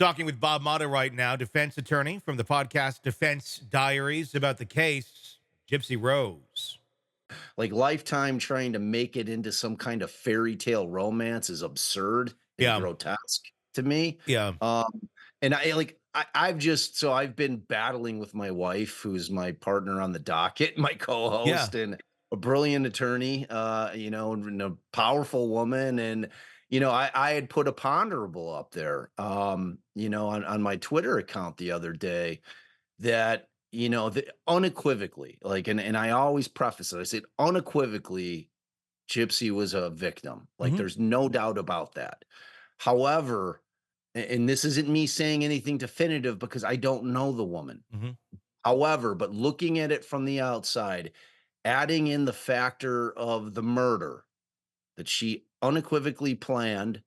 Talking with Bob Motta right now, defense attorney from the podcast Defense Diaries, about the case Gypsy Rose. Like Lifetime trying to make it into some kind of fairy tale romance is absurd and Yeah, grotesque to me. yeah, And I've been battling with my wife, who's my partner on the docket, my yeah. co-host, and a brilliant attorney, and a powerful woman. And I had put a ponderable up there, on my Twitter account the other day that, unequivocally, like, and I always preface it, I said, unequivocally, Gypsy was a victim. Like, Hmm. there's no doubt about that. However, and this isn't me saying anything definitive because I don't know the woman. Hmm. However, but looking at it from the outside, adding in the factor of the murder that she unequivocally planned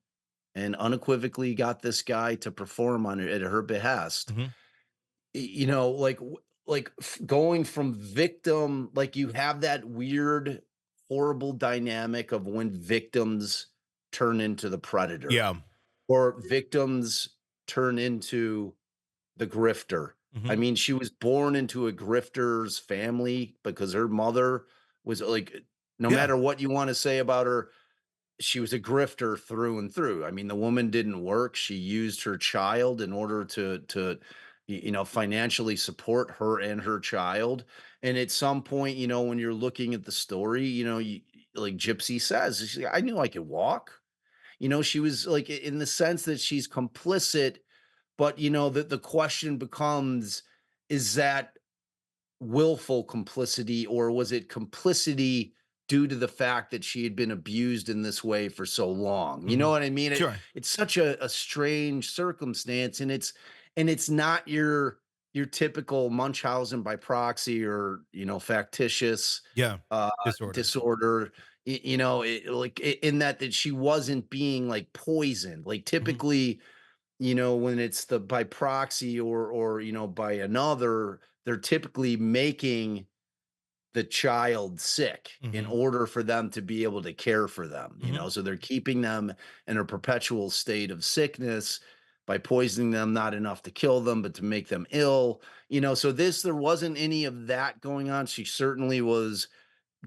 and unequivocally got this guy to perform on it at her behest. Hmm. Going from victim, like, you have that weird, horrible dynamic of when victims turn into the predator Yeah. or victims turn into the grifter. I Hmm. mean, she was born into a grifter's family because her mother was like, no Yeah. matter what you want to say about her, she was a grifter through and through. I mean, the woman didn't work. She used her child in order to financially support her and her child. And at some point, when you're looking at the story, like Gypsy says, she's like, I knew I could walk. She was like, in the sense that she's complicit, but the question becomes, is that willful complicity, or was it complicity due to the fact that she had been abused in this way for so long? You Hmm. know what I mean? Sure. It's such a strange circumstance, and it's not your typical Munchausen by proxy or factitious Yeah. uh Disorder. disorder. In that she wasn't being like poisoned. Like, Hmm. typically, when it's the by proxy or by another, they're typically making the child sick in Hmm. order for them to be able to care for them, Hmm. so they're keeping them in a perpetual state of sickness by poisoning them, not enough to kill them, but to make them ill. So there wasn't any of that going on. She certainly was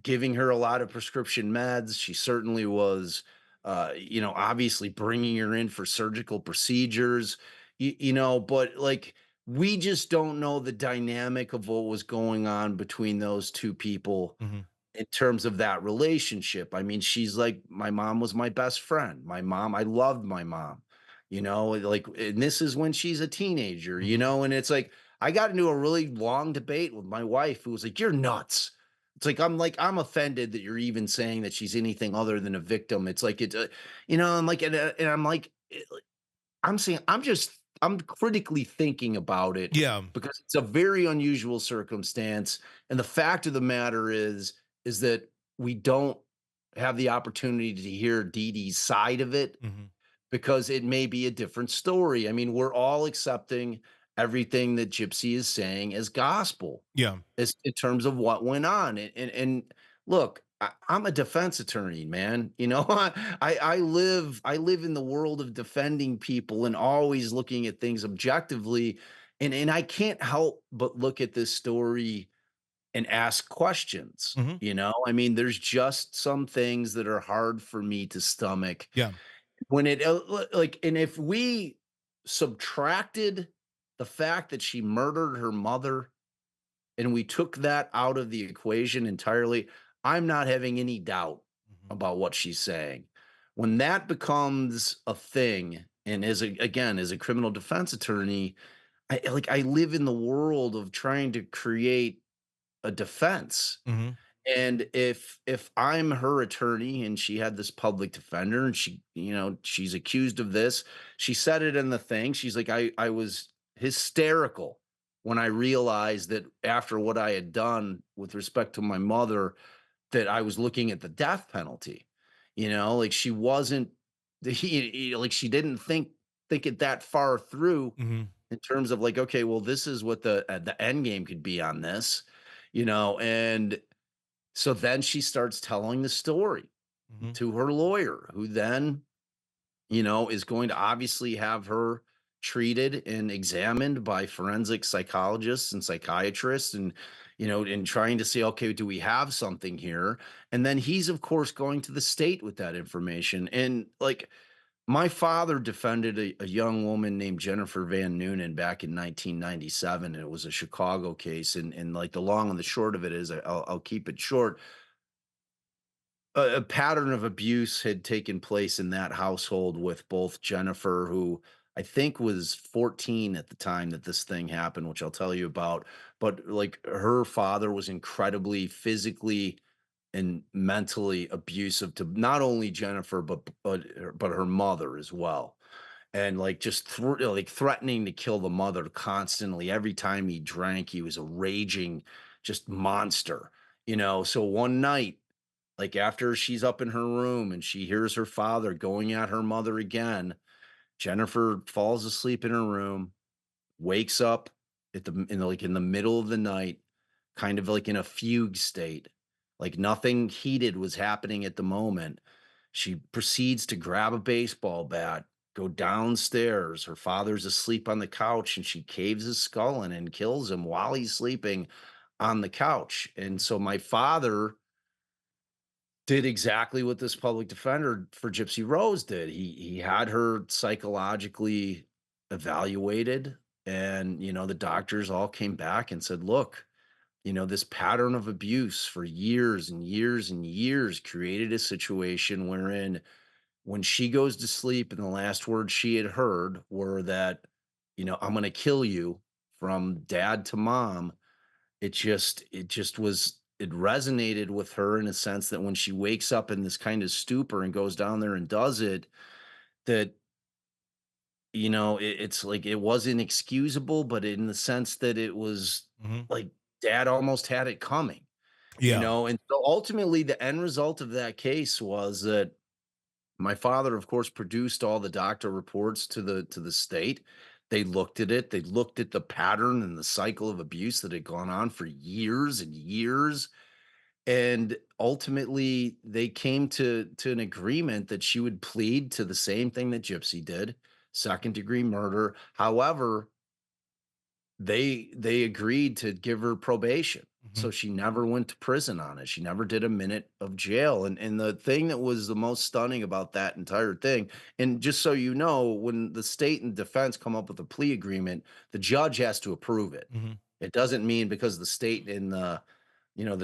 giving her a lot of prescription meds. She certainly was, obviously bringing her in for surgical procedures, but like, we just don't know the dynamic of what was going on between those two people Hmm. in terms of that relationship. I mean, she's like, my mom was my best friend. I loved my mom, like, and this is when she's a teenager, Hmm. and it's like, I got into a really long debate with my wife who was like, you're nuts. It's like, I'm offended that you're even saying that she's anything other than a victim. It's like, I'm like, and I'm like, I'm saying, I'm critically thinking about it Yeah. because it's a very unusual circumstance. And the fact of the matter is that we don't have the opportunity to hear Dee Dee's side of it Hmm. because it may be a different story. I mean, we're all accepting everything that Gypsy is saying as gospel, Yeah. as in terms of what went on. And look, I'm a defense attorney, man. I live in the world of defending people and always looking at things objectively. And I can't help but look at this story and ask questions. Hmm. I mean, there's just some things that are hard for me to stomach Yeah. when and if we subtracted the fact that she murdered her mother and we took that out of the equation entirely, I'm not having any doubt Hmm. about what she's saying. When that becomes a thing, and as a criminal defense attorney, I live in the world of trying to create a defense. Hmm. And if I'm her attorney and she had this public defender and she's accused of this, she said it in the thing. She's like, I was hysterical when I realized that after what I had done with respect to my mother, that I was looking at the death penalty. Like, she wasn't like, she didn't think it that far through Hmm. in terms of like, okay, well, this is what the end game could be on this. And so then she starts telling the story Hmm. to her lawyer, who then, is going to obviously have her treated and examined by forensic psychologists and psychiatrists and and trying to say, okay, do we have something here? And then he's of course going to the state with that information. And like my father defended a young woman named Jennifer Van Noonen back in 1997. And it was a Chicago case. And like the long and the short of it is, I'll keep it short. A pattern of abuse had taken place in that household with both Jennifer, who I think was 14 at the time that this thing happened, which I'll tell you about. But like her father was incredibly physically and mentally abusive to not only Jennifer, but her mother as well. And like just like threatening to kill the mother constantly. Every time he drank, he was a raging just monster. So one night, like, after she's up in her room and she hears her father going at her mother again, Jennifer falls asleep in her room, wakes up in the middle of the night, kind of like in a fugue state, like nothing heated was happening at the moment. She proceeds to grab a baseball bat, go downstairs. Her father's asleep on the couch, and she caves his skull in and kills him while he's sleeping on the couch. And so my father did exactly what this public defender for Gypsy Rose did. He had her psychologically evaluated, and the doctors all came back and said, "Look, this pattern of abuse for years and years and years created a situation wherein when she goes to sleep and the last words she had heard were that, I'm going to kill you from dad to mom." It resonated with her in a sense that when she wakes up in this kind of stupor and goes down there and does it, that, it's like it wasn't excusable, but in the sense that it was Mhm. like dad almost had it coming, Yeah. and so ultimately the end result of that case was that my father, of course, produced all the doctor reports to the state. They looked at it. They looked at the pattern and the cycle of abuse that had gone on for years and years. And ultimately, they came to an agreement that she would plead to the same thing that Gypsy did, second-degree murder. However, they agreed to give her probation, Mhm. so she never went to prison on it. She never did a minute of jail. And the thing that was the most stunning about that entire thing, and just so you know, when the state and defense come up with a plea agreement, the judge has to approve it. Mhm. It doesn't mean because the state and the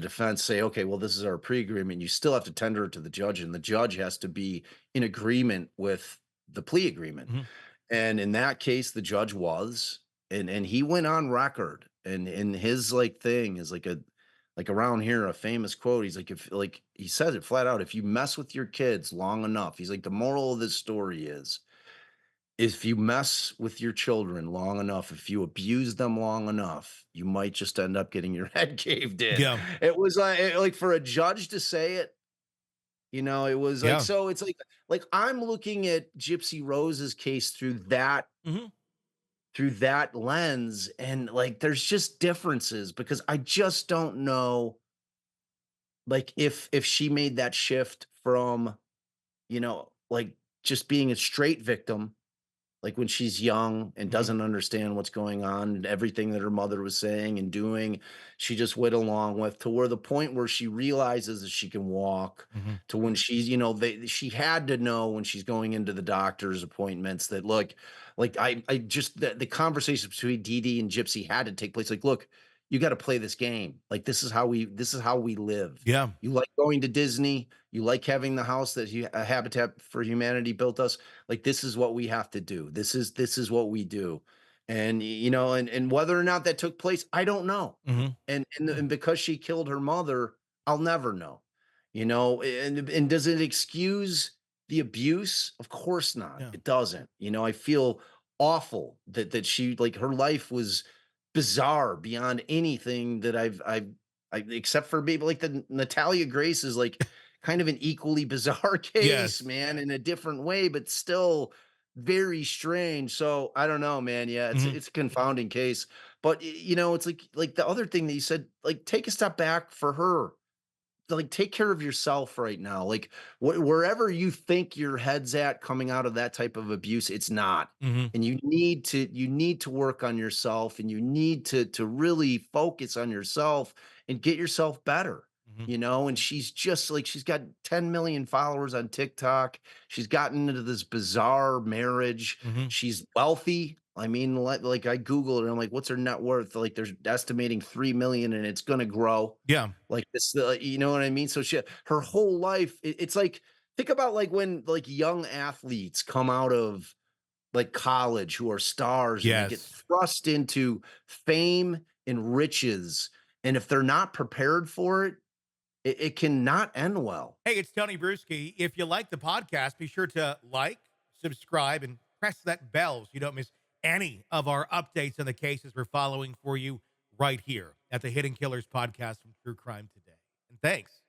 defense say, okay, well, this is our pre-agreement. You still have to tender it to the judge, and the judge has to be in agreement with the plea agreement. Mhm. And in that case, the judge was, and he went on record, and his like thing is like around here a famous quote. He's like, if like he says it flat out, if you mess with your kids long enough, he's like, the moral of this story is if you mess with your children long enough, if you abuse them long enough, you might just end up getting your head caved in. Yeah. It was like for a judge to say it, it was like Yeah. so it's like I'm looking at Gypsy Rose's case Mhm. through that lens, and like there's just differences because I just don't know like if she made that shift from, like just being a straight victim, like when she's young and Mhm. doesn't understand what's going on and everything that her mother was saying and doing, she just went along with to where the point where she realizes that she can walk, Mhm. to when she's, she had to know when she's going into the doctor's appointments that look, like I just the conversation between Dee Dee and Gypsy had to take place. Like, look, you got to play this game. Like this is how we live. Yeah. You like going to Disney, you like having the house that Habitat for Humanity built us, like this is what we have to do. This is what we do. And and whether or not that took place, I don't know. Mhm. And because she killed her mother, I'll never know. And does it excuse the abuse? Of course not. Yeah. It doesn't. I feel awful that she like her life was bizarre beyond anything that except for maybe like the Natalia Grace is like kind of an equally bizarre case, Yes. man, in a different way, but still very strange. So I don't know, man. Yeah, it's Mhm. it's a confounding case. But it's like the other thing that you said, like take a step back for her. like take care of yourself right now. Like wherever you think your head's at coming out of that type of abuse, it's not. Mhm. And you need to work on yourself, and you need to really focus on yourself and get yourself better. Mhm. And she's just like, she's got 10 million followers on TikTok. She's gotten into this bizarre marriage. Mhm. She's wealthy. I mean, like I Googled her, and I'm like, what's her net worth? Like, they're estimating 3 million, and it's gonna grow. Yeah. Like this, you know what I mean? So her whole life, it's like, think about like when like young athletes come out of like college who are stars, and they get Yes. thrust into fame and riches. And if they're not prepared for it, it cannot end well. Hey, it's Tony Brueski. If you like the podcast, be sure to like, subscribe, and press that bell so you don't miss any of our updates on the cases we're following for you right here at the Hidden Killers podcast from True Crime Today. And thanks